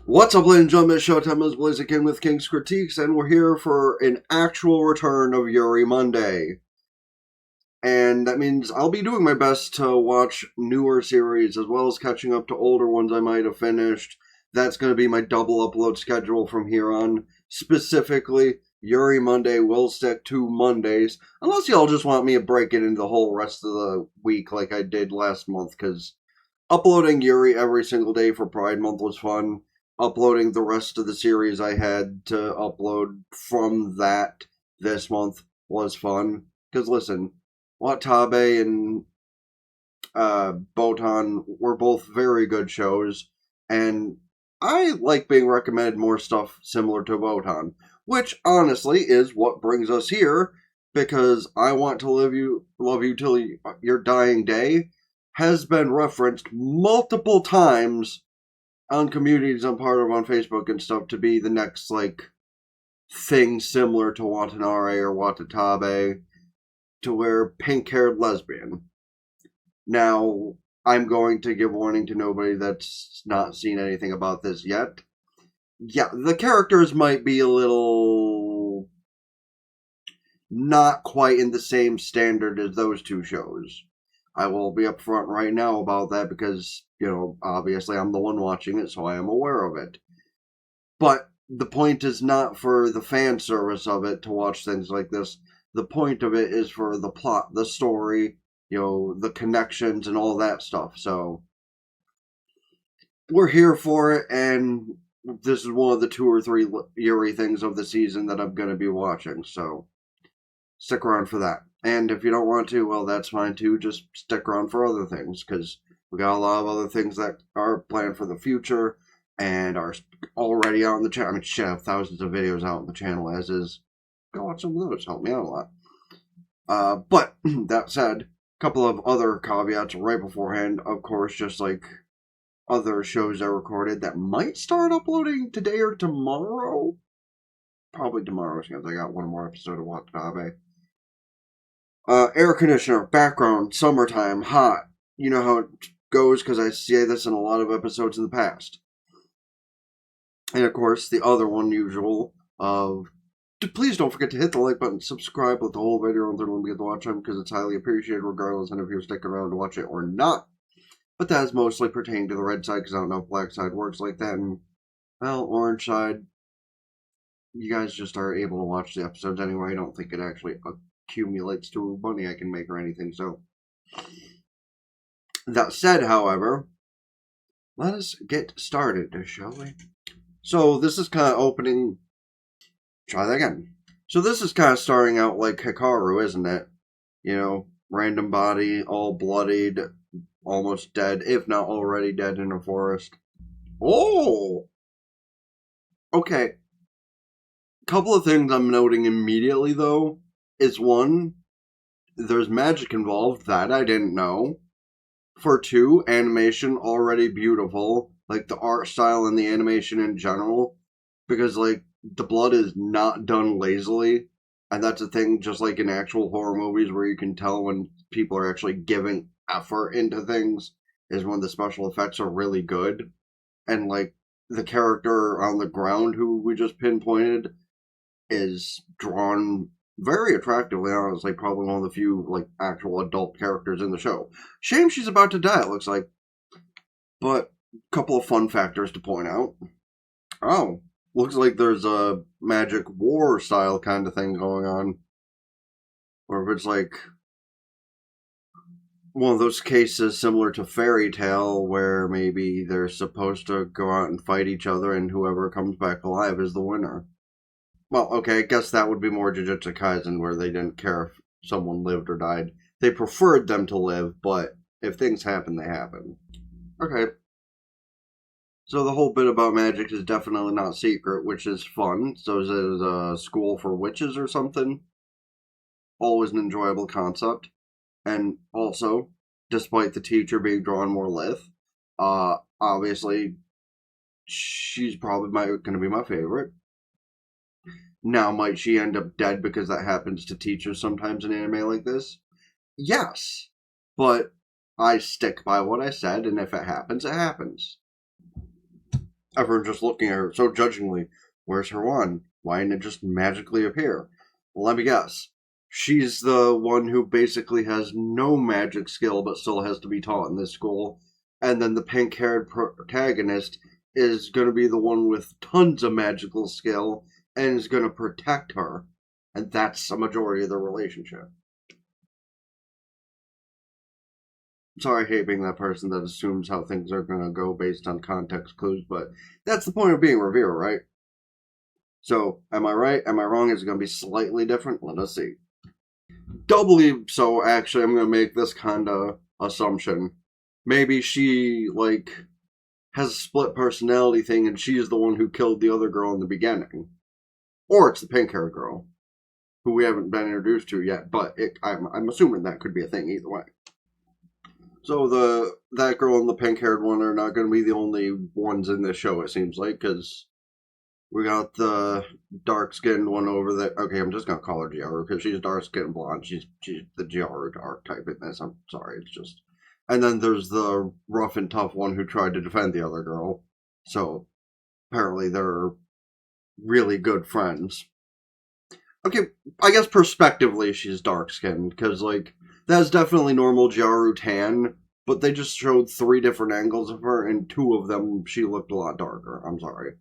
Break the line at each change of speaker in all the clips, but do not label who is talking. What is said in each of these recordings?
What's up, ladies and gentlemen? Showtime is Blaziken with King's Critiques, and we're here for an actual return of Yuri Monday. And that means I'll be doing my best to watch newer series as well as catching up to older ones I might have finished. That's going to be my double upload schedule from here on. Specifically, Yuri Monday will stick to Mondays, unless y'all just want me to break it into the whole rest of the week like I did last month, because uploading Yuri every single day for Pride Month was fun. Uploading the rest of the series I had to upload from that this month was fun. Because listen, Watabe and Botan were both very good shows, and I like being recommended more stuff similar to Botan, which honestly is what brings us here, because I Want to Love You Till Your Dying Day has been referenced multiple times on communities I'm part of on Facebook and stuff to be the next, thing similar to Watanabe or Watatabe, to where pink-haired lesbian. Now, I'm going to give warning to nobody that's not seen anything about this yet. Yeah, the characters might be a little not quite in the same standard as those two shows. I will be upfront right now about that because, obviously I'm the one watching it, so I am aware of it. But the point is not for the fan service of it to watch things like this. The point of it is for the plot, the story, the connections and all that stuff. So we're here for it, and this is one of the 2 or 3 Yuri things of the season that I'm going to be watching. So stick around for that. And if you don't want to, well, that's fine too. Just stick around for other things, because we got a lot of other things that are planned for the future and are already out on the channel. I mean, shit, I have thousands of videos out on the channel as is. Go watch some of those. Help me out a lot. But that said, a couple of other caveats right beforehand. Of course, just like other shows I recorded that might start uploading today or tomorrow. Probably tomorrow, because I got one more episode of Watanabe. Air conditioner, background, summertime, hot. You know how it goes, because I say this in a lot of episodes in the past. And of course, the other one usual of, please don't forget to hit the like button, subscribe, let the whole video on when we get to watch them, because it's highly appreciated regardless of if you're sticking around to watch it or not. But that is mostly pertaining to the red side, because I don't know if black side works like that, and, well, orange side, you guys just are able to watch the episodes anyway. I don't think it actually accumulates to money I can make or anything, so. That said, however, let us get started, shall we? So this is kind of opening. Try that again. So this is kind of starting out like Hikaru, isn't it? Random body, all bloodied, almost dead, if not already dead in a forest. Oh! Okay. Couple of things I'm noting immediately, though, is 1, there's magic involved, that I didn't know. For 2, animation already beautiful, like the art style and the animation in general, because, the blood is not done lazily, and that's a thing just like in actual horror movies where you can tell when people are actually giving effort into things, is when the special effects are really good. And, the character on the ground who we just pinpointed is drawn very attractively, honestly, probably one of the few, actual adult characters in the show. Shame she's about to die, it looks like. But, a couple of fun factors to point out. Oh, looks like there's a magic war style kind of thing going on. Or if it's one of those cases similar to Fairy Tale where maybe they're supposed to go out and fight each other and whoever comes back alive is the winner. Well, okay, I guess that would be more Jujutsu Kaisen, where they didn't care if someone lived or died. They preferred them to live, but if things happen, they happen. Okay. So the whole bit about magic is definitely not secret, which is fun. So is it a school for witches or something? Always an enjoyable concept. And also, despite the teacher being drawn more lithe, obviously, she's probably going to be my favorite. Now, might she end up dead because that happens to teachers sometimes in anime like this? Yes. But I stick by what I said, and if it happens, it happens. Everyone just looking at her so judgingly. Where's her wand? Why didn't it just magically appear? Well, let me guess. She's the one who basically has no magic skill but still has to be taught in this school. And then the pink haired protagonist is going to be the one with tons of magical skill and is going to protect her. And that's a majority of the relationship. Sorry, I hate being that person that assumes how things are going to go based on context clues, but that's the point of being a reviewer, right? So, am I right? Am I wrong? Is it going to be slightly different? Let us see. Doubly so, actually, I'm going to make this kind of assumption. Maybe she, has a split personality thing and she's the one who killed the other girl in the beginning. Or it's the pink haired girl, who we haven't been introduced to yet, but I'm assuming that could be a thing either way. So that girl and the pink haired one are not going to be the only ones in this show, it seems like, because we got the dark skinned one over there. Okay, I'm just going to call her Giaru because she's dark skinned blonde. She's the Giaru archetype in this. I'm sorry, it's just. And then there's the rough and tough one who tried to defend the other girl. So apparently they're really good friends. Okay, I guess prospectively she's dark skinned because, that's definitely normal Giaru tan, but they just showed 3 different angles of her, and 2 of them she looked a lot darker. I'm sorry.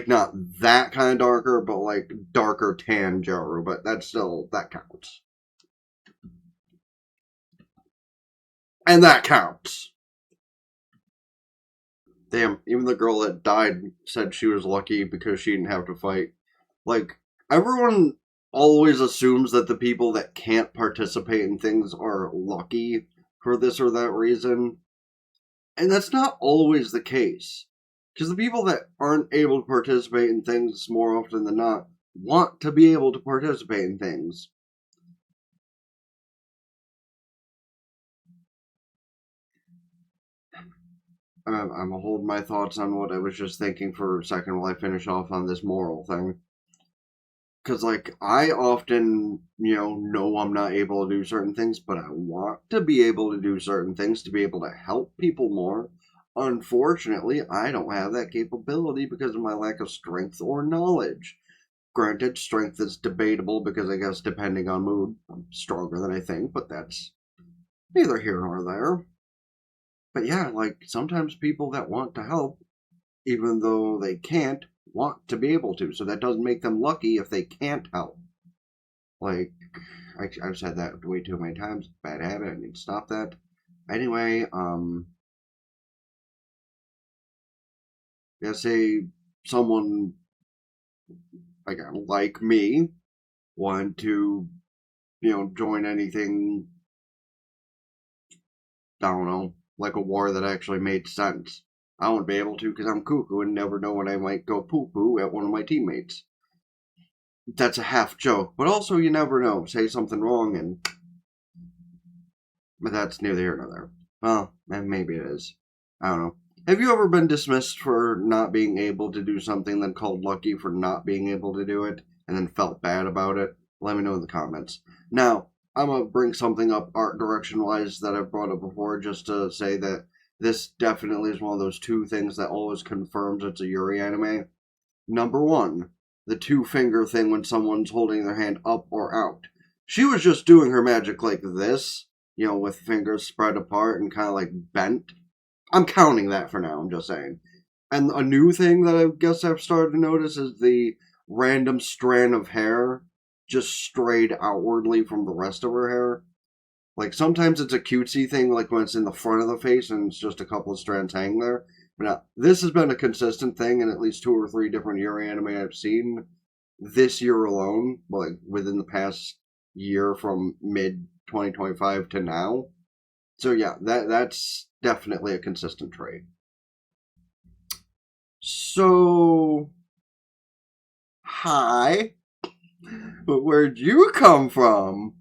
Not that kind of darker, but darker tan Giaru, but that counts. And that counts. Damn, even the girl that died said she was lucky because she didn't have to fight. Everyone always assumes that the people that can't participate in things are lucky for this or that reason. And that's not always the case. Because the people that aren't able to participate in things more often than not want to be able to participate in things. I'm going to hold my thoughts on what I was just thinking for a second while I finish off on this moral thing. Because, I often, know I'm not able to do certain things, but I want to be able to do certain things to be able to help people more. Unfortunately, I don't have that capability because of my lack of strength or knowledge. Granted, strength is debatable because I guess depending on mood, I'm stronger than I think, but that's neither here nor there. But yeah, sometimes people that want to help, even though they can't, want to be able to. So that doesn't make them lucky if they can't help. I've said that way too many times. Bad habit. I need to stop that. Anyway, say someone like me wanted to, join anything. I don't know, like a war that actually made sense. I won't be able to because I'm cuckoo and never know when I might go poo-poo at one of my teammates. That's a half joke, but also you never know. Say something wrong and... But that's neither here nor there. Well, maybe it is. I don't know. Have you ever been dismissed for not being able to do something, then called lucky for not being able to do it, and then felt bad about it? Let me know in the comments. Now, I'm going to bring something up art direction-wise that I've brought up before just to say that this definitely is one of those 2 things that always confirms it's a Yuri anime. Number 1, the 2-finger thing when someone's holding their hand up or out. She was just doing her magic like this, with fingers spread apart and kind of bent. I'm counting that for now, I'm just saying. And a new thing that I guess I've started to notice is the random strand of hair just strayed outwardly from the rest of her hair. Sometimes it's a cutesy thing, when it's in the front of the face and it's just a couple of strands hanging there. But now, this has been a consistent thing in at least 2 or 3 different Yuri anime I've seen this year alone, within the past year from mid-2025 to now. So yeah, that's definitely a consistent trait. So, hi. But where'd you come from?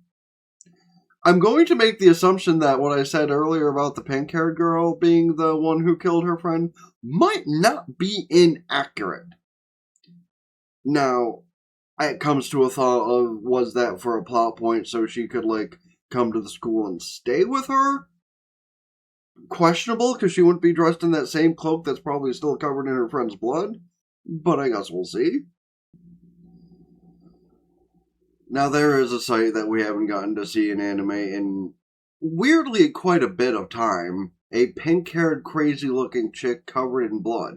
I'm going to make the assumption that what I said earlier about the pink-haired girl being the one who killed her friend might not be inaccurate. Now, it comes to a thought of, was that for a plot point so she could, come to the school and stay with her? questionable, because she wouldn't be dressed in that same cloak that's probably still covered in her friend's blood. But I guess we'll see. Now, there is a site that we haven't gotten to see in anime in weirdly quite a bit of time. A pink-haired, crazy-looking chick covered in blood.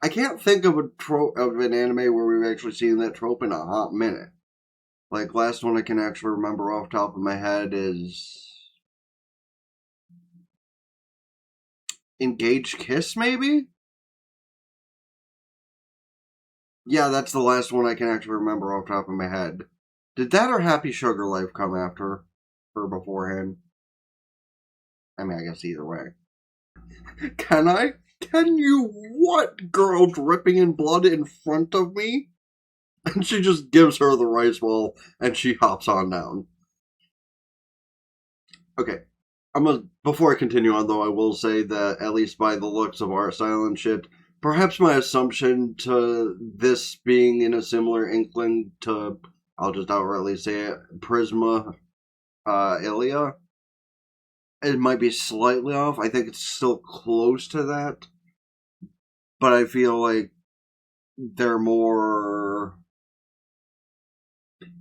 I can't think of of an anime where we've actually seen that trope in a hot minute. Like, last one I can actually remember off the top of my head is Engaged Kiss, maybe? Yeah, that's the last one I can actually remember off the top of my head. Did that or Happy Sugar Life come after or beforehand? I mean, I guess either way. Can I? Can you what? Girl dripping in blood in front of me? And she just gives her the rice bowl and she hops on down. Okay. Before I continue on though, I will say that at least by the looks of art style and shit, perhaps my assumption to this being in a similar inkling to, I'll just outrightly say it, Prisma Ilia, it might be slightly off. I think it's still close to that. But I feel like they're more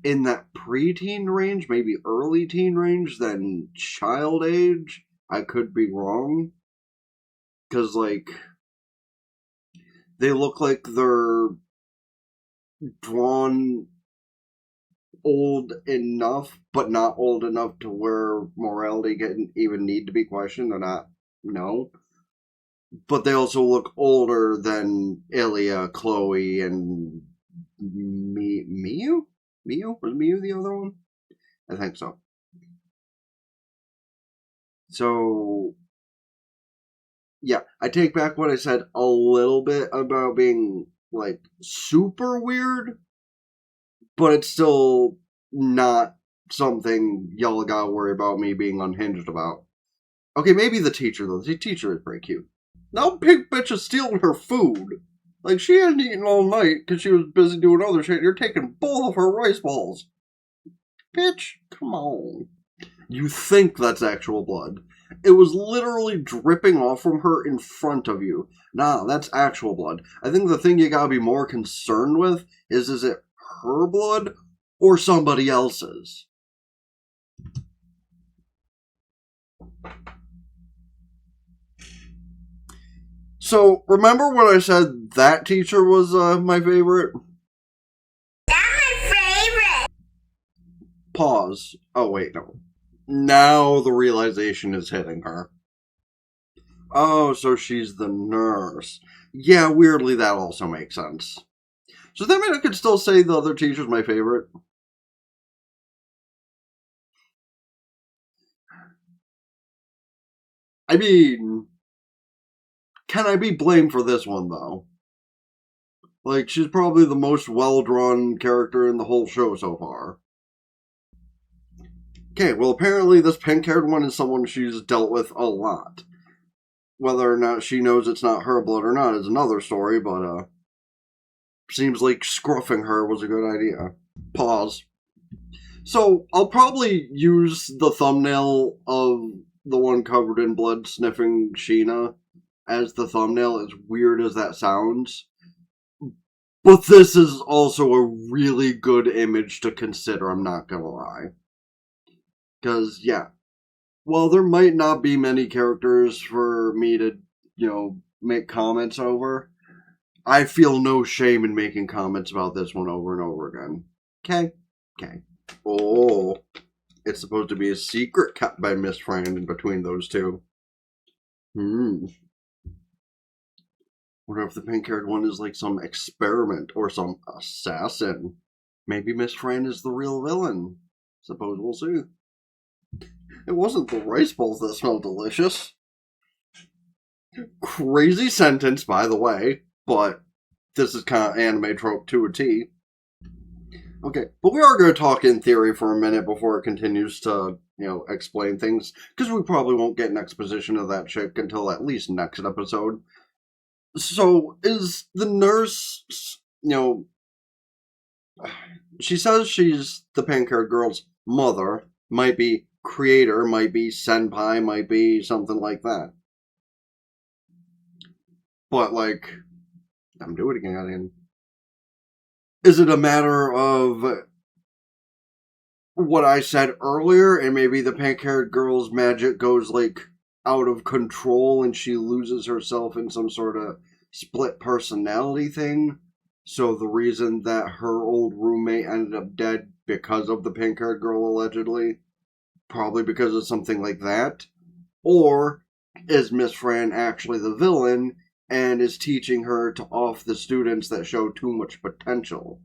in that preteen range, maybe early teen range, than child age. I could be wrong. Because, like, they look like they're drawn old enough, but not old enough to where morality can even need to be questioned. They're not, no. But they also look older than Ilya, Chloe, and Miyu? Miyu? Was Miyu the other one? I think so. So, yeah, I take back what I said a little bit about being, like, super weird, but it's still not something y'all gotta worry about me being unhinged about. Okay, maybe the teacher, though. The teacher is pretty cute. Now pink bitch is stealing her food. Like, she hadn't eaten all night because she was busy doing other shit. You're taking both of her rice balls. Bitch, come on. You think that's actual blood. It was literally dripping off from her in front of you. Nah, that's actual blood. I think the thing you gotta be more concerned with is it her blood or somebody else's? So, remember when I said that teacher was my favorite?
That's my favorite!
Pause. Oh, wait, no. Now the realization is hitting her. Oh, so she's the nurse. Yeah, weirdly, that also makes sense. So that means I could still say the other teacher's my favorite? I mean, can I be blamed for this one, though? Like, she's probably the most well-drawn character in the whole show so far. Okay, well, apparently this pink-haired one is someone she's dealt with a lot. Whether or not she knows it's not her blood or not is another story, but, seems like scruffing her was a good idea. Pause. So, I'll probably use the thumbnail of the one covered in blood sniffing Sheena as the thumbnail, as weird as that sounds. But this is also a really good image to consider, I'm not gonna lie. Because, yeah, while there might not be many characters for me to, make comments over, I feel no shame in making comments about this one over and over again. Okay? Okay. Oh, it's supposed to be a secret kept by Miss Fran in between those two. Wonder if the pink-haired one is like some experiment or some assassin. Maybe Miss Fran is the real villain. Suppose we'll see. It wasn't the rice balls that smelled delicious. Crazy sentence, by the way, but this is kind of anime trope to a T. Okay, but we are going to talk in theory for a minute before it continues to, explain things, because we probably won't get an exposition of that chick until at least next episode. So, is the nurse, she says she's the pink-haired girl's mother, might be creator, might be senpai, might be something like that. But, like, I'm doing it again. Is it a matter of what I said earlier, and maybe the pink-haired girl's magic goes, like, out of control and she loses herself in some sort of split personality thing? So the reason that her old roommate ended up dead because of the pink-haired girl, allegedly, probably because of something like that? Or is Miss Fran actually the villain and is teaching her to off the students that show too much potential?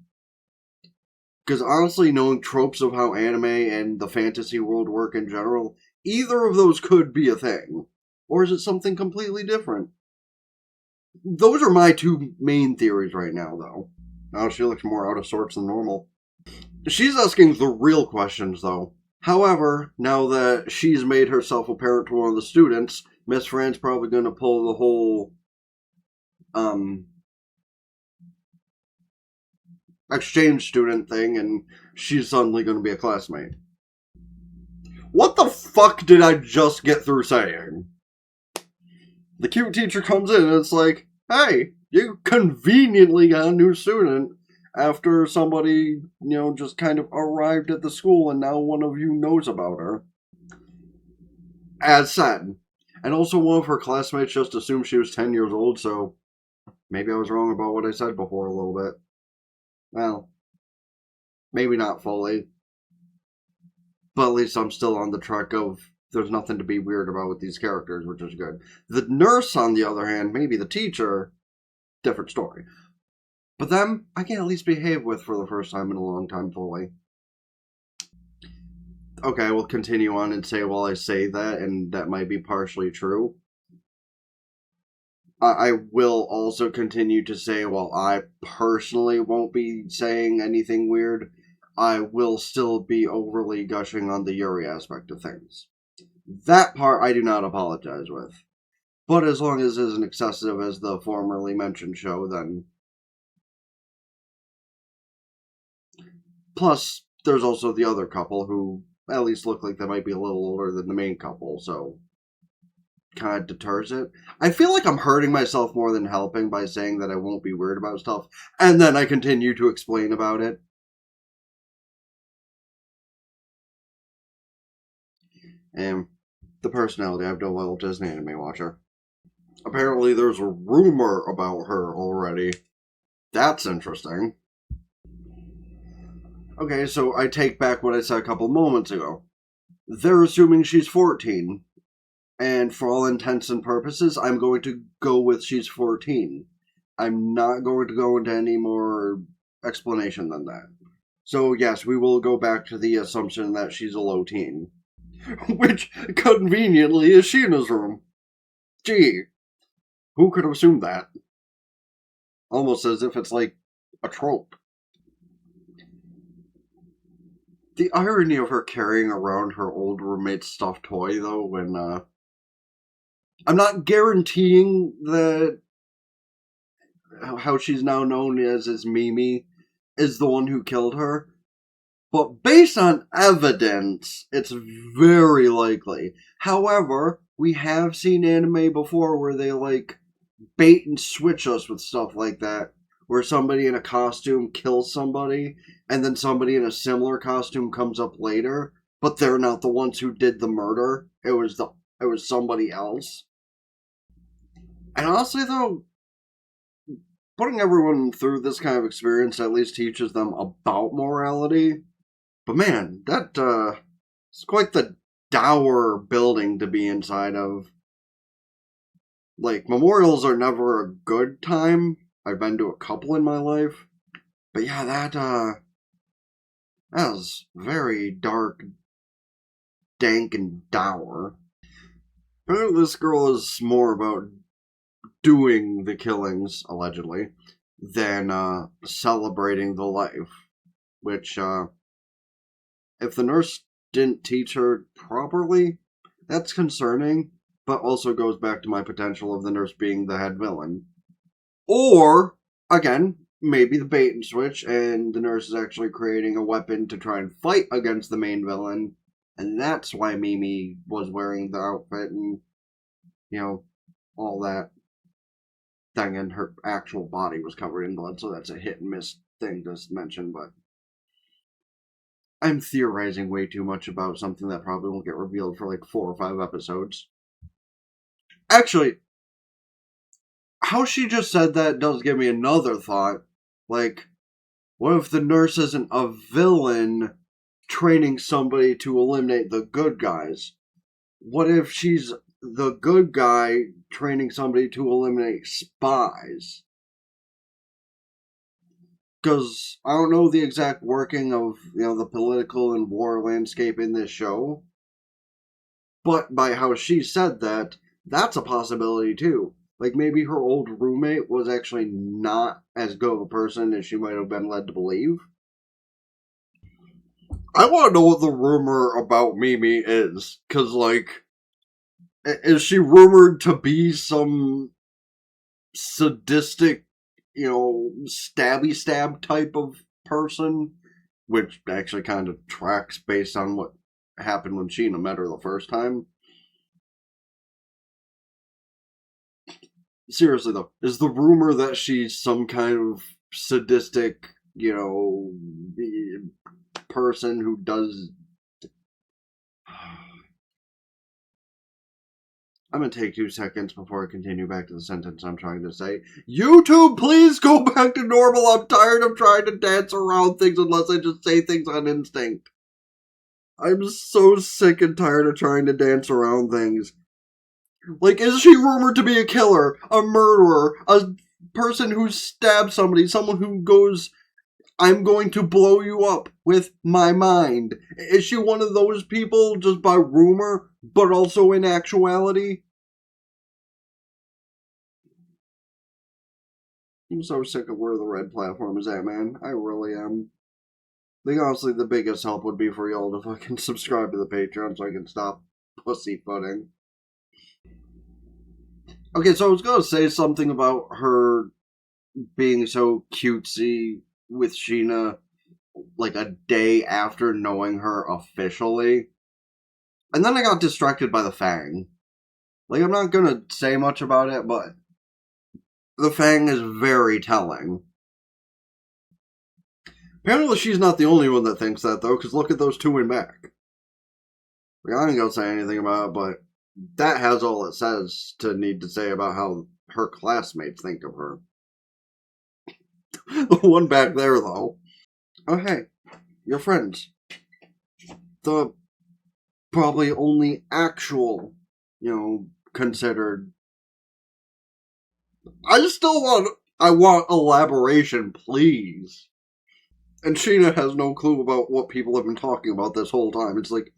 Because honestly, knowing tropes of how anime and the fantasy world work in general, either of those could be a thing. Or is it something completely different? Those are my two main theories right now, though. Now she looks more out of sorts than normal. She's asking the real questions, though. However, now that she's made herself apparent to one of the students, Miss Fran's probably going to pull the whole exchange student thing, and she's suddenly going to be a classmate. What the fuck did I just get through saying? The cute teacher comes in and it's like, hey, you conveniently got a new student after somebody, just kind of arrived at the school and now one of you knows about her. As said. And also one of her classmates just assumed she was 10 years old, so maybe I was wrong about what I said before a little bit. Well, maybe not fully. But at least I'm still on the track of there's nothing to be weird about with these characters, which is good. The nurse, on the other hand, maybe the teacher, different story. But them, I can at least behave with for the first time in a long time fully. Okay, we'll continue on and say while I say that, and that might be partially true. I will also continue to say while I personally won't be saying anything weird, I will still be overly gushing on the Yuri aspect of things. That part I do not apologize with. But as long as it isn't excessive as the formerly mentioned show, then... Plus, there's also the other couple who at least look like they might be a little older than the main couple, so... kind of deters it. I feel like I'm hurting myself more than helping by saying that I won't be weird about stuff, and then I continue to explain about it. And the personality I've developed as an anime watcher. Apparently there's a rumor about her already. That's interesting. Okay, so I take back what I said a couple moments ago. They're assuming she's 14. And for all intents and purposes, I'm going to go with she's 14. I'm not going to go into any more explanation than that. So yes, we will go back to the assumption that she's a low teen. Which, conveniently, is Sheena's room. Gee, who could have assumed that? Almost as if it's like a trope. The irony of her carrying around her old roommate's stuffed toy, though, when, I'm not guaranteeing that how she's now known as Mimi is the one who killed her, but based on evidence, it's very likely. However, we have seen anime before where they, bait and switch us with stuff like that, where somebody in a costume kills somebody, and then somebody in a similar costume comes up later, but they're not the ones who did the murder. It was somebody else. And honestly, though, putting everyone through this kind of experience at least teaches them about morality. But man, it's quite the dour building to be inside of. Memorials are never a good time. I've been to a couple in my life. But yeah, that was very dark, dank, and dour. Apparently this girl is more about doing the killings, allegedly, than celebrating the life. Which, if the nurse didn't teach her properly, that's concerning, but also goes back to my potential of the nurse being the head villain. Or, again, maybe the bait and switch, and the nurse is actually creating a weapon to try and fight against the main villain, And that's why Mimi was wearing the outfit and, all that thing, and her actual body was covered in blood, so that's a hit and miss thing to mention, but I'm theorizing way too much about something that probably won't get revealed for like 4 or 5 episodes. Actually, how she just said that does give me another thought. Like, what if the nurse isn't a villain training somebody to eliminate the good guys? What if she's the good guy training somebody to eliminate spies? Because I don't know the exact working of, the political and war landscape in this show. But by how she said that, that's a possibility too. Like, maybe her old roommate was actually not as good of a person as she might have been led to believe. I want to know what the rumor about Mimi is. Because, like, is she rumored to be some sadistic, stabby stab type of person? Which actually kind of tracks based on what happened when Sheena met her the first time. Seriously though, is the rumor that she's some kind of sadistic, person who does... I'm gonna take 2 seconds before I continue back to the sentence I'm trying to say. YouTube, please go back to normal. I'm tired of trying to dance around things unless I just say things on instinct. I'm so sick and tired of trying to dance around things. Like, is she rumored to be a killer, a murderer, a person who stabs somebody, someone who goes, I'm going to blow you up with my mind? Is she one of those people just by rumor, but also in actuality? I'm so sick of where the red platform is at, man. I really am. I think honestly the biggest help would be for y'all to fucking subscribe to the Patreon so I can stop pussyfooting. Okay, so I was gonna say something about her being so cutesy with Sheena, like a day after knowing her officially. And then I got distracted by the Fang. Like, I'm not gonna say much about it, but the Fang is very telling. Apparently she's not the only one that thinks that, though, because look at those 2 in back. Like, I ain't gonna say anything about it, but that has all it says to need to say about how her classmates think of her. The one back there, though. Oh, hey, your friends. The probably only actual, considered. I want elaboration, please. And Sheena has no clue about what people have been talking about this whole time. It's like,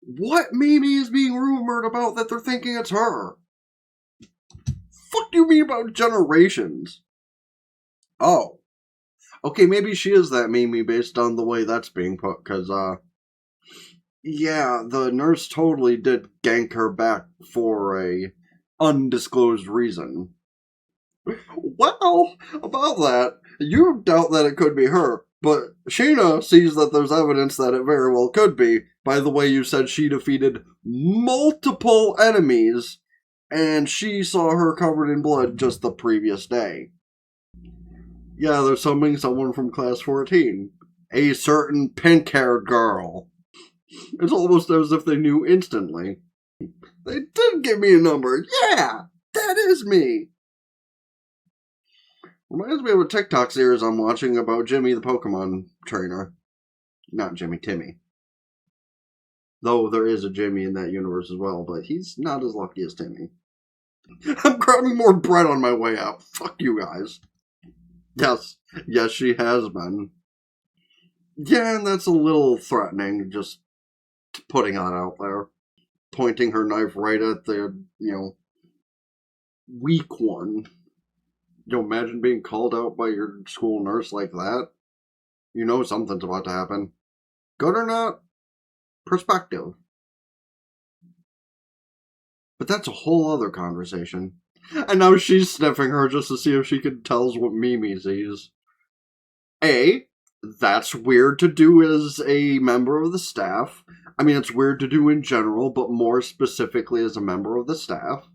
what Mimi is being rumored about that they're thinking it's her? Fuck do you mean about generations? Oh. Okay, maybe she is that Mimi based on the way that's being put, because, yeah, the nurse totally did gank her back for a undisclosed reason. Well, about that, you doubt that it could be her, but Sheena sees that there's evidence that it very well could be, by the way you said she defeated multiple enemies, and she saw her covered in blood just the previous day. Yeah, they're summoning someone from class 14. A certain pink-haired girl. It's almost as if they knew instantly. They did give me a number. Yeah, that is me. Reminds me of a TikTok series I'm watching about Jimmy the Pokemon trainer. Not Jimmy, Timmy. Though there is a Jimmy in that universe as well, but he's not as lucky as Timmy. I'm grabbing more bread on my way out. Fuck you guys. Yes, she has been. Yeah, and that's a little threatening, just putting that out there. Pointing her knife right at the, weak one. Imagine being called out by your school nurse like that. You know something's about to happen. Good or not, perspective. But that's a whole other conversation. And now she's sniffing her just to see if she can tell us what Mimi sees. A, that's weird to do as a member of the staff. I mean, it's weird to do in general, but more specifically as a member of the staff.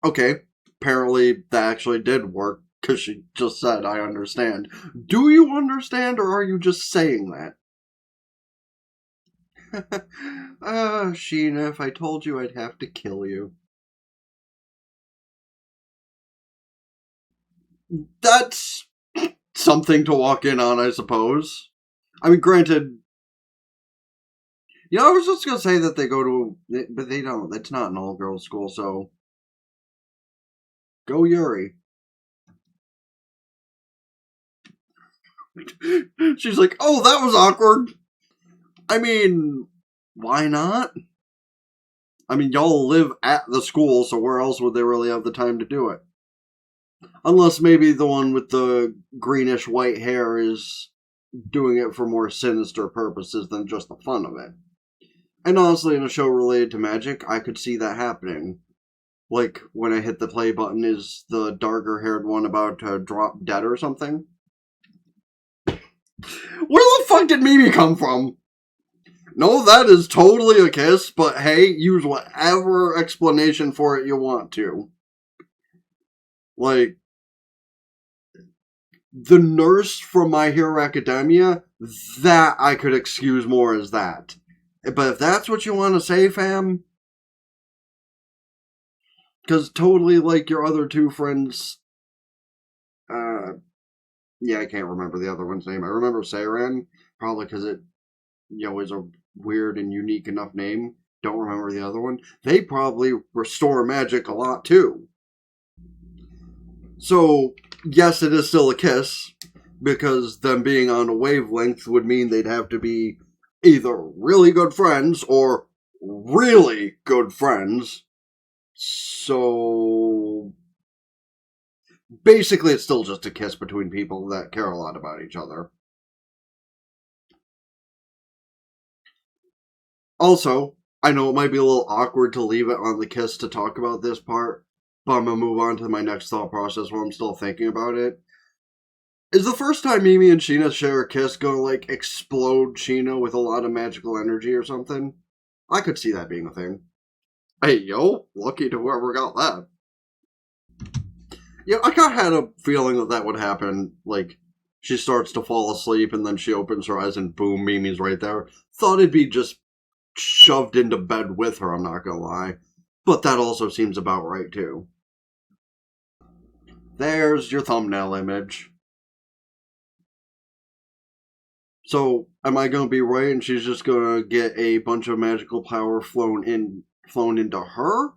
Okay, apparently that actually did work, because she just said, I understand. Do you understand, or are you just saying that? Sheena, if I told you, I'd have to kill you. That's something to walk in on, I suppose. I mean, granted, I was just gonna say that they go to, but they don't. It's not an all-girls school, so go Yuri. She's like, oh, that was awkward. I mean, why not? I mean, y'all live at the school, so where else would they really have the time to do it? Unless maybe the one with the greenish white hair is doing it for more sinister purposes than just the fun of it. And honestly, in a show related to magic, I could see that happening. Like, when I hit the play button, is the darker haired one about to drop dead or something? Where the fuck did Mimi come from? No, that is totally a kiss, but hey, use whatever explanation for it you want to. Like, the nurse from My Hero Academia, that I could excuse more as that. But if that's what you want to say, fam, because totally like your other two friends, yeah, I can't remember the other one's name. I remember Saren, probably because it, is a weird and unique enough name. Don't remember the other one. They probably restore magic a lot too. So, yes, it is still a kiss, because them being on a wavelength would mean they'd have to be either really good friends or really good friends. So, basically, it's still just a kiss between people that care a lot about each other. Also, I know it might be a little awkward to leave it on the kiss to talk about this part, but I'm going to move on to my next thought process while I'm still thinking about it. Is the first time Mimi and Sheena share a kiss going to, like, explode Sheena with a lot of magical energy or something? I could see that being a thing. Hey, yo, lucky to whoever got that. Yeah, I kind of had a feeling that would happen. Like, she starts to fall asleep and then she opens her eyes and boom, Mimi's right there. Thought it'd be just shoved into bed with her, I'm not gonna lie. But that also seems about right, too. There's your thumbnail image. So, am I gonna be right and she's just gonna get a bunch of magical power flown into her?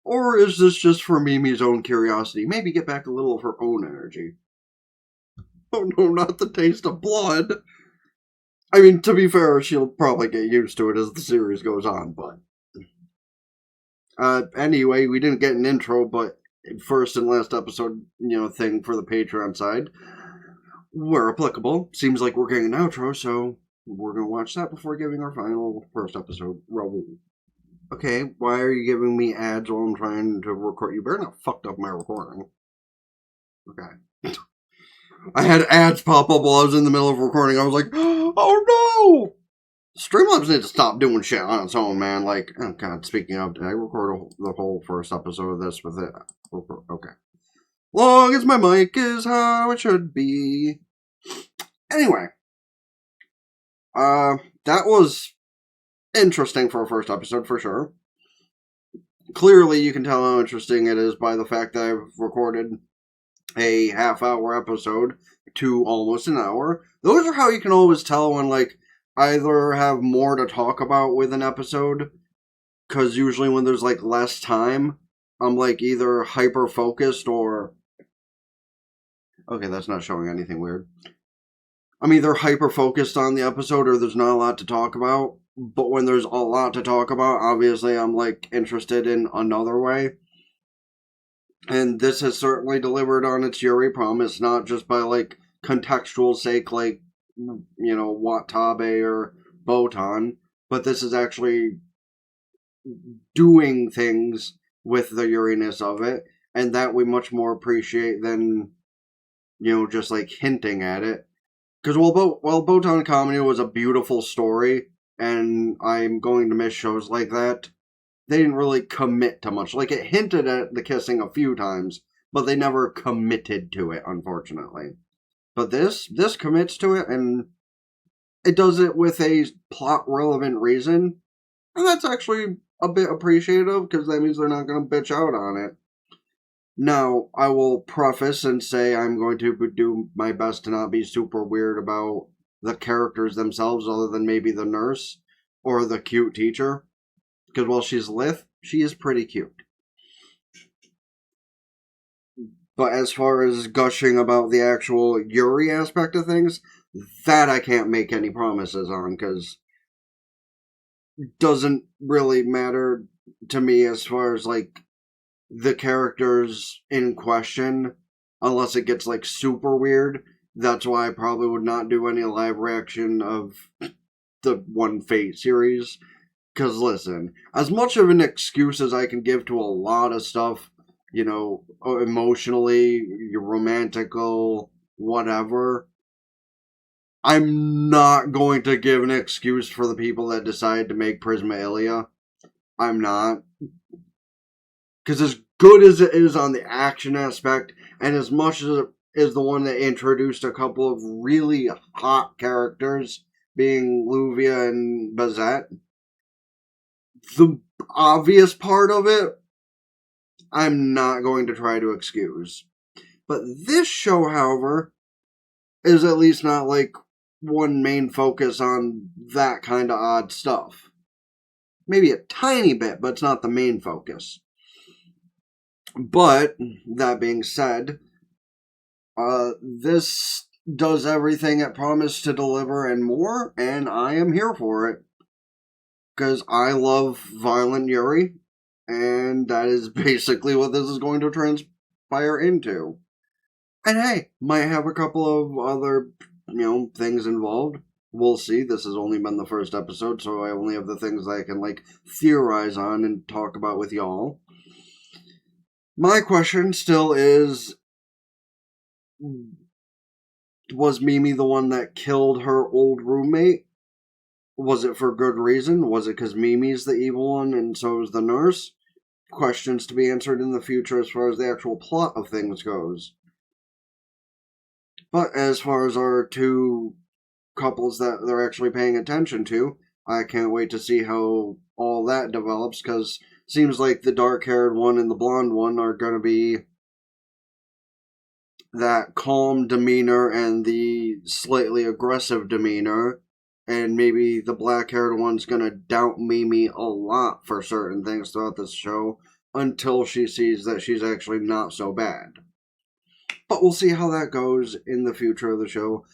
Or is this just for Mimi's own curiosity? Maybe get back a little of her own energy. Oh no, not the taste of blood! I mean, to be fair, she'll probably get used to it as the series goes on, but... anyway, we didn't get an intro, but first and last episode, thing for the Patreon side. Where applicable. Seems like we're getting an outro, so we're gonna watch that before giving our final first episode review. Okay, why are you giving me ads while I'm trying to record? You better not fucked up my recording. Okay. I had ads pop up while I was in the middle of recording. I was like, oh no! Streamlabs need to stop doing shit on its own, man. Like, oh god, speaking of, did I record the whole first episode of this with it? Okay. Long as my mic is how it should be. Anyway. That was interesting for a first episode, for sure. Clearly, you can tell how interesting it is by the fact that I've recorded a half-hour episode to almost an hour. Those are how you can always tell when, like, either have more to talk about with an episode, because usually when there's, like, less time, I'm, like, either hyper-focused or... Okay, that's not showing anything weird. I'm either hyper-focused on the episode or there's not a lot to talk about. But when there's a lot to talk about, obviously I'm, like, interested in another way. And this has certainly delivered on its Yuri promise, not just by, like, contextual sake, like, Watabe or Botan, but this is actually doing things with the Yuriness of it, and that we much more appreciate than, just, like, hinting at it. Because while Botan Comedy was a beautiful story, and I'm going to miss shows like that, they didn't really commit to much. Like, it hinted at the kissing a few times, but they never committed to it, unfortunately. But this commits to it, and it does it with a plot-relevant reason, and that's actually a bit appreciative, because that means they're not going to bitch out on it. Now, I will preface and say I'm going to do my best to not be super weird about the characters themselves, other than maybe the nurse or the cute teacher. Because while she's lithe, she is pretty cute. But as far as gushing about the actual Yuri aspect of things, that I can't make any promises on, because it doesn't really matter to me as far as, like, the characters in question, unless it gets, like, super weird. That's why I probably would not do any live reaction of the One Fate series. Because, listen, as much of an excuse as I can give to a lot of stuff, you know, emotionally, romantical, whatever, I'm not going to give an excuse for the people that decide to make Prisma Ilia. I'm not. Because as good as it is on the action aspect, and as much as it is the one that introduced a couple of really hot characters, being Luvia and Bazette, the obvious part of it, I'm not going to try to excuse. But this show, however, is at least not like one main focus on that kind of odd stuff. Maybe a tiny bit, but it's not the main focus. But, that being said, this does everything it promised to deliver and more, and I am here for it. Because I love violent Yuri, and that is basically what this is going to transpire into. And hey, might have a couple of other, things involved. We'll see. This has only been the first episode, so I only have the things that I can, theorize on and talk about with y'all. My question still is, was Mimi the one that killed her old roommate? Was it for good reason? Was it because Mimi's the evil one and so is the nurse? Questions to be answered in the future as far as the actual plot of things goes. But as far as our two couples that they're actually paying attention to, I can't wait to see how all that develops, because it seems like the dark-haired one and the blonde one are going to be that calm demeanor and the slightly aggressive demeanor, and maybe the black-haired one's going to doubt Mimi a lot for certain things throughout this show until she sees that she's actually not so bad. But we'll see how that goes in the future of the show.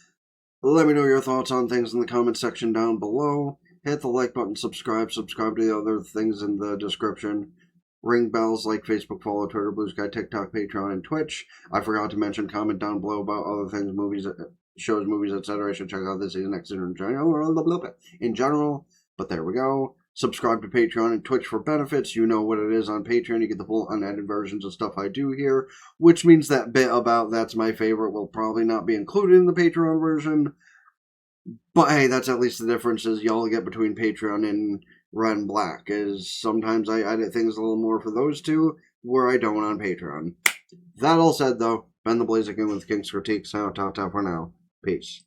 Let me know your thoughts on things in the comment section down below. Hit the like button, subscribe to the other things in the description. Ring bells like Facebook, follow, Twitter, Blue Sky, TikTok, Patreon, and Twitch. I forgot to mention, comment down below about other things, movies, shows, movies, etc. I should check out this season, next season in general. But there we go. Subscribe to Patreon and Twitch for benefits. You know what it is on Patreon. You get the full unedited versions of stuff I do here, which means that bit about that's my favorite will probably not be included in the Patreon version. But hey, that's at least the differences y'all get between Patreon and Red and Black, is sometimes I edit things a little more for those two, where I don't on Patreon. That all said, though, Ben the Blaziken with King's Critique, so ta for now. Peace.